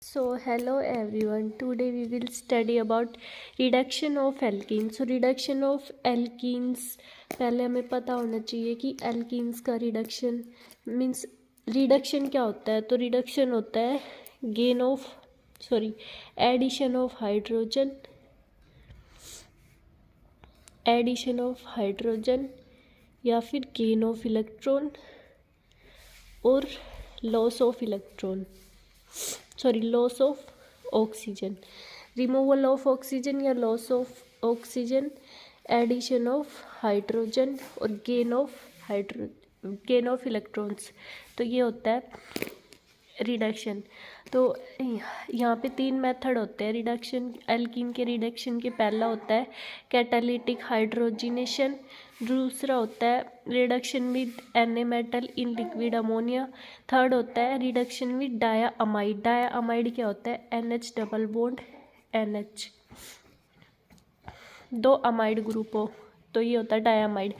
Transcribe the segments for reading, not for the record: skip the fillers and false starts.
So hello everyone. Today we will study about reduction of alkenes. So reduction of alkenes पहले हमें पता होना चाहिए कि alkenes का reduction means reduction क्या होता है. तो reduction होता है addition of hydrogen या फिर gain of electron और loss of oxygen, removal of oxygen या loss of oxygen, addition of hydrogen और gain of electrons. तो ये होता है रिडक्शन. तो यहाँ पे 3 मेथड होते हैं रिडक्शन एल्कीन के रिडक्शन के. पहला होता है कैटालिटिक हाइड्रोजिनेशन, दूसरा होता है reduction with Na metal in liquid ammonia, third होता है रिडक्शन विद डायामाइड. डायामाइड क्या होता है? NH double bond NH, 2 amide group हो तो ये होता है डायामाइड.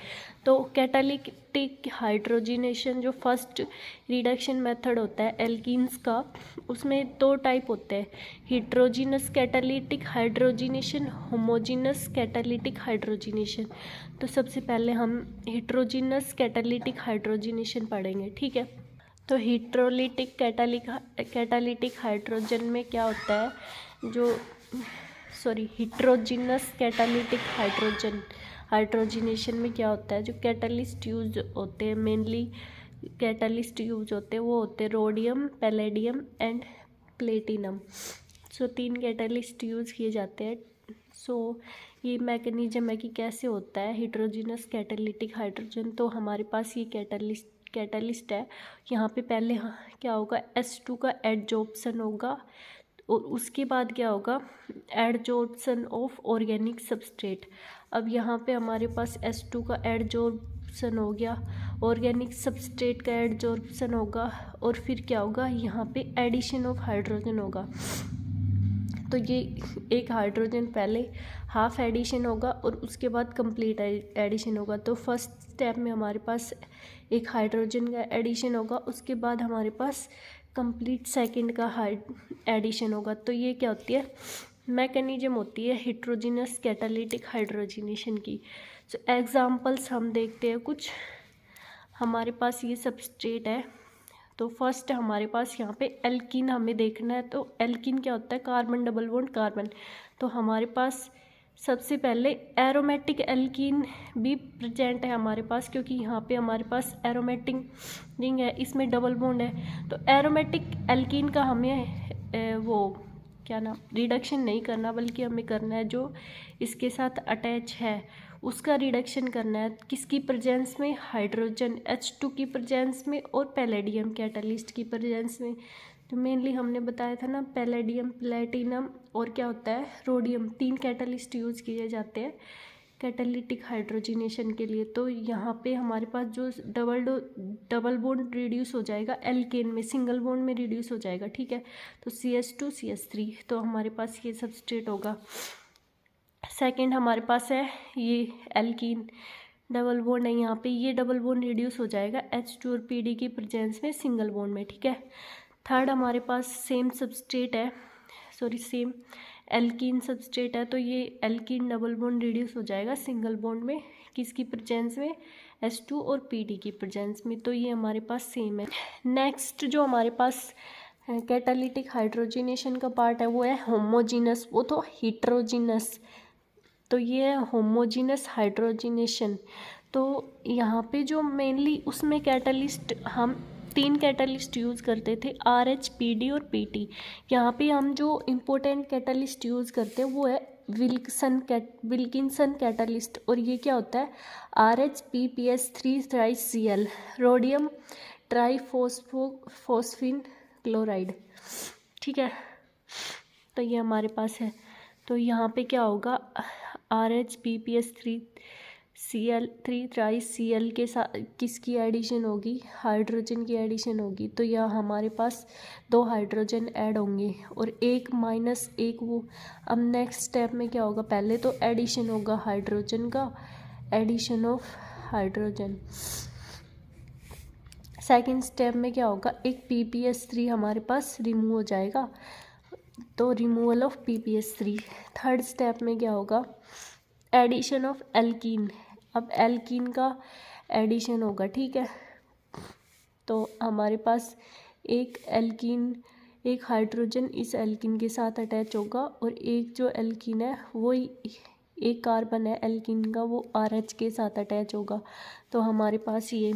तो कैटालिटिक हाइड्रोजिनेशन जो फर्स्ट रिडक्शन मेथड होता है एल्कीन्स का, उसमें 2 टाइप होते हैं, heterogeneous catalytic hydrogenation, homogeneous catalytic hydrogenation. तो सबसे पहले हम हिट्रोजिनस कैटालिटिक हाइड्रोजिनेशन पढ़ेंगे, ठीक है. तो हिट्रोलिटिक कैटालिटिक हाइड्रोजन में क्या होता है, हिट्रोजिनस कैटालिटिक हाइड्रोजिनेशन में क्या होता है, जो कैटलिस्ट यूज होते हैं, मेनली कैटलिस्ट यूज होते हैं वो होते हैं rhodium, palladium and platinum. 3 catalyst use किए जाते हैं. ये मैकेनिज्म है कि कैसे होता है हिट्रोजिनस कैटालिटिक हाइड्रोजन. तो हमारे पास ये कैटलिस्ट है. यहाँ पे पहले क्या होगा, H2 का एडजॉर्प्शन होगा और उसके बाद क्या होगा, एडजॉर्प्शन ऑफ ऑर्गेनिक सबस्ट्रेट. अब यहाँ पे हमारे पास H2 का एडजॉर्प्शन हो गया, ऑर्गेनिक सबस्ट्रेट का एडजॉर्प्शन होगा और फिर क्या होगा, यहाँ पे एडिशन ऑफ हाइड्रोजन होगा. तो ये एक हाइड्रोजन पहले हाफ एडिशन होगा और उसके बाद कंप्लीट एडिशन होगा. तो फर्स्ट स्टेप में हमारे पास एक हाइड्रोजन का एडिशन होगा, उसके बाद हमारे पास कंप्लीट सेकंड का एडिशन होगा. तो ये क्या होती है, मैकेनिज्म होती है हिट्रोजिनस कैटालिटिक हाइड्रोजिनेशन की. एग्जांपल्स हम देखते हैं कुछ. हमारे पास ये सबस्ट्रेट है. तो फर्स्ट हमारे पास यहाँ पे एल्कीन हमें देखना है. तो एल्कीन क्या होता है, कार्बन डबल बॉन्ड कार्बन. तो हमारे पास सबसे पहले एरोमेटिक एल्कीन भी प्रेजेंट है हमारे पास, क्योंकि यहाँ पे हमारे पास एरोमेटिक रिंग है, इसमें डबल बॉन्ड है. तो एरोमेटिक एल्कीन का हमें रिडक्शन नहीं करना, बल्कि हमें करना है जो इसके साथ अटैच है उसका रिडक्शन करना है. किसकी प्रेजेंस में, हाइड्रोजन H2 की प्रेजेंस में और पैलेडियम कैटलिस्ट की प्रेजेंस में. तो मेनली हमने बताया था ना, पैलेडियम, प्लेटिनम और क्या होता है, रोडियम, 3 कैटलिस्ट यूज़ किए जाते हैं कैटालिटिक हाइड्रोजिनेशन के लिए. तो यहाँ पे हमारे पास जो डबल बॉन्ड रिड्यूस हो जाएगा एल्केन में, सिंगल बॉन्ड में रिड्यूस हो जाएगा, ठीक है. तो CH2 CH3, तो हमारे पास ये सबस्ट्रेट होगा. सेकंड हमारे पास है ये एल्कीन, डबल बॉन्ड है यहाँ पे, ये डबल बॉन्ड रिड्यूस हो जाएगा H2 और PD की प्रेजेंस में सिंगल बॉन्ड में, ठीक है. थर्ड हमारे पास सेम सबस्ट्रेट है, सेम एल्कीन सबस्ट्रेट है. तो ये एल्कीन डबल बॉन्ड रिड्यूस हो जाएगा सिंगल बॉन्ड में, किसकी प्रेजेंस में, H2 और PD की प्रेजेंस में. तो ये हमारे पास सेम है. नेक्स्ट जो हमारे पास कैटालिटिक हाइड्रोजिनेशन का पार्ट है वो है होमोजीनस, वो तो हिट्रोजिनस. तो ये है होमोजीनस हाइड्रोजिनेशन. तो यहाँ पे जो मेनली उसमें कैटलिस्ट हम 3 कैटलिस्ट यूज़ करते थे, RH, PD और PT. यहाँ पे हम जो इम्पोर्टेंट कैटलिस्ट यूज़ करते हैं वो है विल्किंसन कैटलिस्ट. और ये क्या होता है, RHPPS3-Cl, रोडियम ट्राईफॉस्फिन क्लोराइड, ठीक है. तो ये हमारे पास है. तो यहाँ पे क्या होगा, RHPPS3-Cl के साथ किसकी एडिशन होगी, हाइड्रोजन की एडिशन होगी. तो यहाँ हमारे पास 2 हाइड्रोजन ऐड होंगे और 1 माइनस 1 वो. अब नेक्स्ट स्टेप में क्या होगा, पहले तो एडिशन होगा हाइड्रोजन का, addition of hydrogen. Second step में क्या होगा, एक PPS3 हमारे पास रिमूव हो जाएगा तो removal of PPS3। Third step में क्या होगा, एडिशन ऑफ एल्कीन। अब एल्कीन का एडिशन होगा, ठीक है। तो हमारे पास एक एल्कीन, एक हाइड्रोजन इस एल्कीन के साथ अटैच होगा और एक जो एल्कीन है वो एक कार्बन है एल्कीन का, वो RH के साथ अटैच होगा। तो हमारे पास ये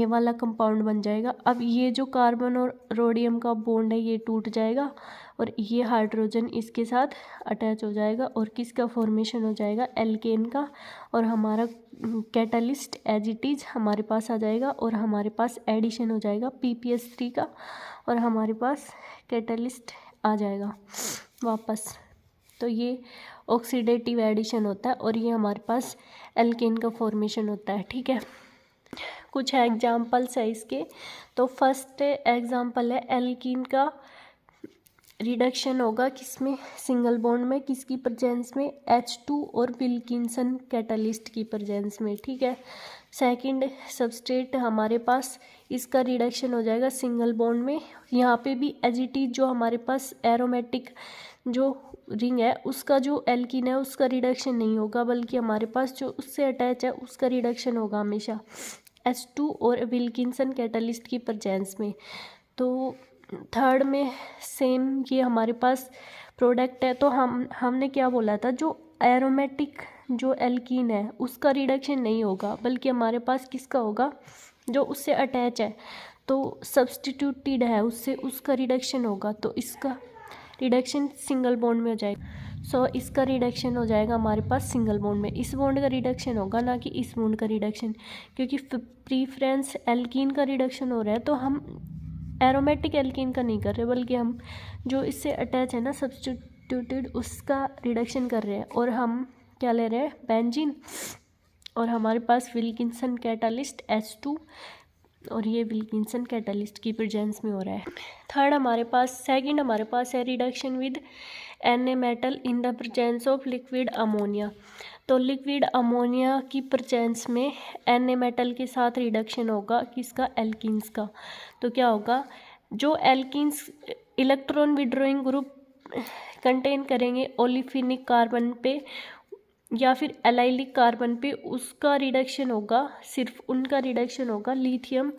वाला कंपाउंड बन जाएगा। अब ये जो कार्बन और रोडियम का बॉन्ड है ये टूट जाएगा और ये हाइड्रोजन इसके साथ अटैच हो जाएगा और किसका फॉर्मेशन हो जाएगा, एल्केन का। और हमारा कैटलिस्ट एज इट इज़ हमारे पास आ जाएगा और हमारे पास एडिशन हो जाएगा PPS3 का और हमारे पास कैटलिस्ट आ जाएगा वापस। तो ये ऑक्सीडेटिव एडिशन होता है और ये हमारे पास एल्केन का फॉर्मेशन होता है, ठीक है। कुछ एग्जाम्पल्स है इसके। तो फर्स्ट एग्जाम्पल है एल्कीन का रिडक्शन होगा किसमें, सिंगल बॉन्ड में, किसकी प्रेजेंस में, H2 और विल्किंसन कैटलिस्ट की प्रेजेंस में, ठीक है। सेकंड सबस्ट्रेट हमारे पास इसका रिडक्शन हो जाएगा सिंगल बॉन्ड में। यहाँ पे भी एजिटी जो हमारे पास एरोमेटिक जो रिंग है उसका जो एल्कीन है उसका रिडक्शन नहीं होगा, बल्कि हमारे पास जो उससे अटैच है उसका रिडक्शन होगा हमेशा H2 और विल्किंसन कैटलिस्ट की प्रेजेंस में। तो थर्ड में सेम ये हमारे पास प्रोडक्ट है। तो हमने क्या बोला था, जो एरोमेटिक जो एल्कीन है उसका रिडक्शन नहीं होगा, बल्कि हमारे पास किसका होगा, जो उससे अटैच है तो सब्सटीट्यूटेड है उससे, उसका रिडक्शन होगा। तो इसका रिडक्शन सिंगल बॉन्ड में हो जाएगा। सो इसका रिडक्शन हो जाएगा हमारे पास सिंगल बॉन्ड में, इस बॉन्ड का रिडक्शन होगा ना कि इस बॉन्ड का रिडक्शन, क्योंकि प्रीफ्रेंस एल्कीन का रिडक्शन हो रहा है तो हम एरोमेटिक एल्कीन का नहीं कर रहे, बल्कि हम जो इससे अटैच है ना सब्सटीट्यूटेड उसका रिडक्शन कर रहे हैं। और हम क्या ले रहे हैं, बेंजीन, और हमारे पास विल्किंसन कैटलिस्ट H2 और ये विल्किंसन कैटलिस्ट की प्रेजेंस में हो रहा है। थर्ड हमारे पास सेकंड हमारे पास है reduction with Na metal in the presence of liquid ammonia. तो लिक्विड अमोनिया की प्रेजेंस में Na मेटल के साथ रिडक्शन होगा किसका, एल्कीन्स का। तो क्या होगा, जो alkenes electron withdrawing group contain करेंगे ओलिफिनिक कार्बन पे या फिर एलाइलिक कार्बन पे, उसका रिडक्शन होगा, सिर्फ उनका रिडक्शन होगा lithium,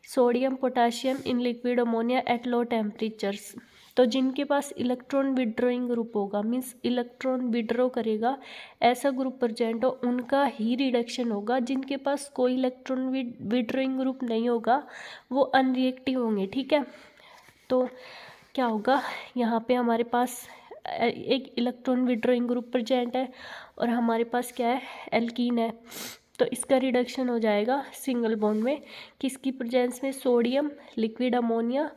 sodium, potassium in liquid ammonia at low temperatures. तो जिनके पास इलेक्ट्रॉन विड्रॉइंग ग्रुप होगा, मीन्स इलेक्ट्रॉन विड्रॉ करेगा, ऐसा ग्रुप प्रेजेंट हो, उनका ही रिडक्शन होगा। जिनके पास कोई इलेक्ट्रॉन विड्रॉइंग ग्रुप नहीं होगा वो अनरिएक्टिव होंगे, ठीक है। तो क्या होगा, यहाँ पे हमारे पास एक इलेक्ट्रॉन विड्रॉइंग ग्रुप प्रेजेंट है और हमारे पास क्या है, एल्कीन है। तो इसका रिडक्शन हो जाएगा सिंगल बॉन्ड में, किसकी प्रेजेंस में, सोडियम, लिक्विड अमोनिया,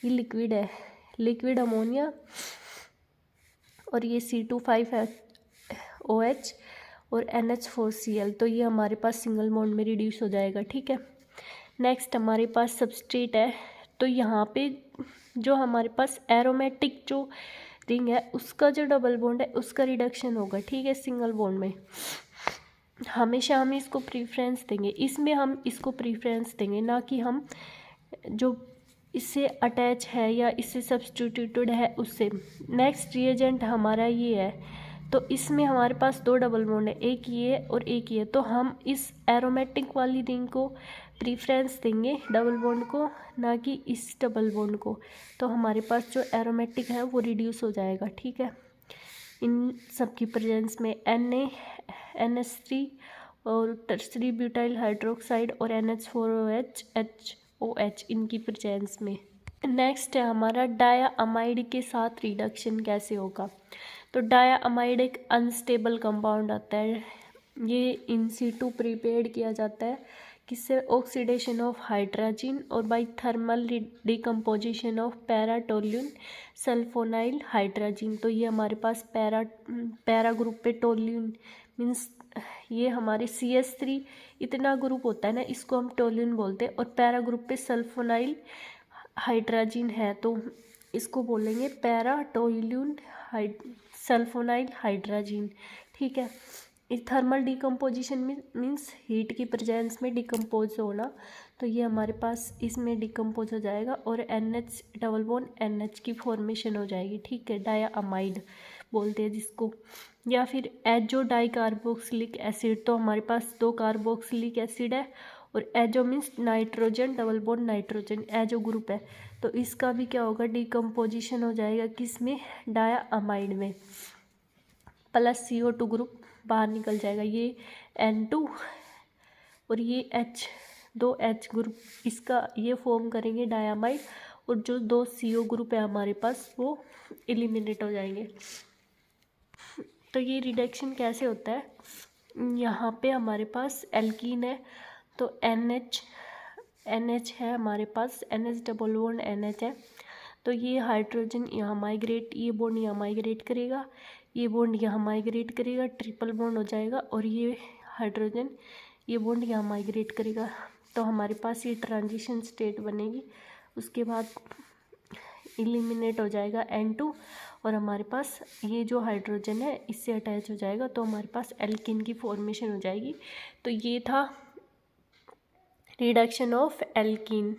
ये लिक्विड है, लिक्विड अमोनिया और ये C2H5OH और NH4Cl। तो ये हमारे पास सिंगल बॉन्ड में रिड्यूस हो जाएगा, ठीक है। नेक्स्ट हमारे पास सबस्ट्रेट है। तो यहाँ पे जो हमारे पास एरोमेटिक जो रिंग है उसका जो डबल बॉन्ड है उसका रिडक्शन होगा, ठीक है, सिंगल बॉन्ड में। हमेशा हम इसको प्रीफ्रेंस देंगे, इसमें हम इसको प्रीफ्रेंस देंगे, ना कि हम जो इससे अटैच है या इससे सब्सटीट्यूटेड है उससे। नेक्स्ट रिएजेंट हमारा ये है। तो इसमें हमारे पास दो डबल बॉन्ड है, एक ये और एक ये। तो हम इस एरोमेटिक वाली रिंग को प्रीफ्रेंस देंगे डबल बॉन्ड को, ना कि इस डबल बॉन्ड को। तो हमारे पास जो एरोमेटिक है वो रिड्यूस हो जाएगा, ठीक है। इन सब की प्रेजेंस में NH3 और टर्सरी ब्यूटाइल हाइड्रोक्साइड और NH4OH इनकी प्रेजेंस में। नेक्स्ट है हमारा डायामाइड के साथ रिडक्शन कैसे होगा। तो डायामाइड एक अनस्टेबल कंपाउंड आता है, ये इन situ प्रिपेयर्ड किया जाता है, किससे, ऑक्सीडेशन ऑफ हाइड्रोजन और by thermal decomposition of paratoluene sulfonyl hydrogen. तो ये हमारे पास पैरा ग्रुप पे टोल्यून मीन्स ये हमारे CS3 इतना ग्रुप होता है ना, इसको हम टोल्यून बोलते हैं, और पैरा ग्रुप पे सल्फोनाइल हाइड्रोजन है तो इसको बोलेंगे पैराटोल्यून सल्फोनाइल हाइड्रोजन, ठीक है। इस थर्मल डिकम्पोजिशन मीन्स हीट की प्रेजेंस में डिकम्पोज होना, तो तो ये हमारे पास इसमें डिकम्पोज हो जाएगा और NH डबल बॉन्ड NH की फॉर्मेशन हो जाएगी, ठीक है, डायामाइड बोलते हैं जिसको। या फिर एजो डाई कार्बोक्सिलिक एसिड, तो हमारे पास 2 कार्बोक्सिलिक एसिड है और azo means nitrogen double bond nitrogen, azo group है, तो इसका भी क्या होगा, डिकम्पोजिशन हो जाएगा किस में, डायामाइड में, प्लस CO2 ग्रुप बाहर निकल जाएगा, ये N2 और ये दो H ग्रुप, इसका ये फॉर्म करेंगे डायामाइड, और जो 2 CO ग्रुप है हमारे पास वो एलिमिनेट हो जाएंगे। तो ये रिडक्शन कैसे होता है, यहाँ पे हमारे पास एल्कीन है तो NH है हमारे पास, NH डबल बॉन्ड NH है, तो ये हाइड्रोजन यहाँ माइग्रेट, ये बॉन्ड यहाँ माइग्रेट करेगा, ये बॉन्ड यहाँ माइग्रेट करेगा, ट्रिपल बॉन्ड हो जाएगा, और ये हाइड्रोजन ये बॉन्ड यहाँ माइग्रेट करेगा, तो हमारे पास ये ट्रांजिशन स्टेट बनेगी। उसके बाद एलिमिनेट हो जाएगा N2 और हमारे पास ये जो हाइड्रोजन है इससे अटैच हो जाएगा, तो हमारे पास एल्कीन की फॉर्मेशन हो जाएगी। तो ये था रिडक्शन ऑफ एल्कीन।